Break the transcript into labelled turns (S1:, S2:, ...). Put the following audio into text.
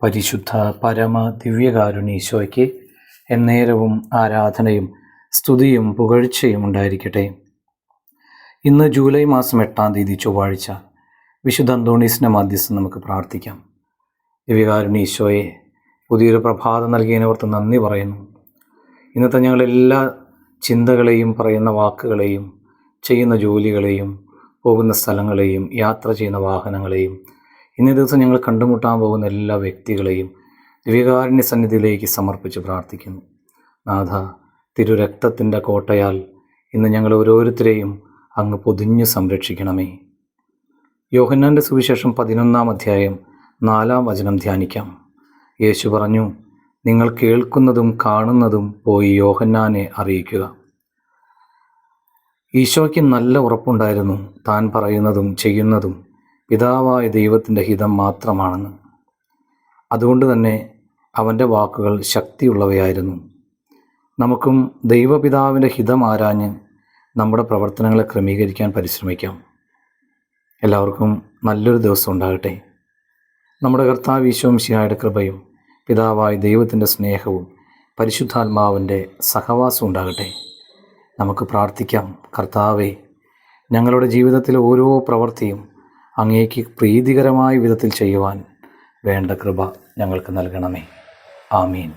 S1: പരിശുദ്ധ പരമ ദിവ്യകാരുണ്യ എന്നേരവും ആരാധനയും സ്തുതിയും പുകഴ്ചയും ഉണ്ടായിരിക്കട്ടെ. ഇന്ന് ജൂലൈ മാസം 8-ാം തീയതി ചൊവ്വാഴ്ച, വിശുദ്ധ അന്തോണീസിൻ്റെ മധ്യസ്ഥം നമുക്ക് പ്രാർത്ഥിക്കാം. ദിവ്യകാരുണ്യ പുതിയൊരു പ്രഭാതം നൽകിയതിനോർത്ത് നന്ദി പറയുന്നു. ഇന്നത്തെ ഞങ്ങളെല്ലാ ചിന്തകളെയും, പറയുന്ന വാക്കുകളെയും, ചെയ്യുന്ന ജോലികളെയും, പോകുന്ന സ്ഥലങ്ങളെയും, യാത്ര ചെയ്യുന്ന വാഹനങ്ങളെയും, ഇന്നേ ദിവസം ഞങ്ങൾ കണ്ടുമുട്ടാൻ പോകുന്ന എല്ലാ വ്യക്തികളെയും ദിവ്യകാരുണ്യ സന്നിധിയിലേക്ക് സമർപ്പിച്ച് പ്രാർത്ഥിക്കുന്നു. നാഥ, തിരുരക്തത്തിൻ്റെ കോട്ടയാൽ ഇന്ന് ഞങ്ങൾ ഓരോരുത്തരെയും അങ്ങ് പൊതിഞ്ഞ് സംരക്ഷിക്കണമേ. യോഹന്നാൻ്റെ സുവിശേഷം 11-ാം അധ്യായം 4-ാം വചനം ധ്യാനിക്കാം. യേശു പറഞ്ഞു, നിങ്ങൾ കേൾക്കുന്നതും കാണുന്നതും പോയി യോഹന്നാനെ അറിയിക്കുക. ഈശോയ്ക്ക് നല്ല ഉറപ്പുണ്ടായിരുന്നു താൻ പറയുന്നതും ചെയ്യുന്നതും പിതാവായ ദൈവത്തിൻ്റെ ഹിതം മാത്രമാണെന്ന്. അതുകൊണ്ട് തന്നെ അവൻ്റെ വാക്കുകൾ ശക്തിയുള്ളവയായിരുന്നു. നമുക്കും ദൈവപിതാവിൻ്റെ ഹിതം ആരാഞ്ഞ് നമ്മുടെ പ്രവർത്തനങ്ങളെ ക്രമീകരിക്കാൻ പരിശ്രമിക്കാം. എല്ലാവർക്കും നല്ലൊരു ദിവസം ഉണ്ടാകട്ടെ. നമ്മുടെ കർത്താവ് ഈശോ മിശിഹായുടെ കൃപയും പിതാവായ ദൈവത്തിൻ്റെ സ്നേഹവും പരിശുദ്ധാത്മാവിൻ്റെ സഹവാസം ഉണ്ടാകട്ടെ. നമുക്ക് പ്രാർത്ഥിക്കാം. കർത്താവേ, ഞങ്ങളുടെ ജീവിതത്തിലെ ഓരോ പ്രവൃത്തിയും അങ്ങേക്ക് പ്രീതികരമായ വിധത്തിൽ ചെയ്യുവാൻ വേണ്ട കൃപ ഞങ്ങൾക്ക് നൽകണമേ. ആമീൻ.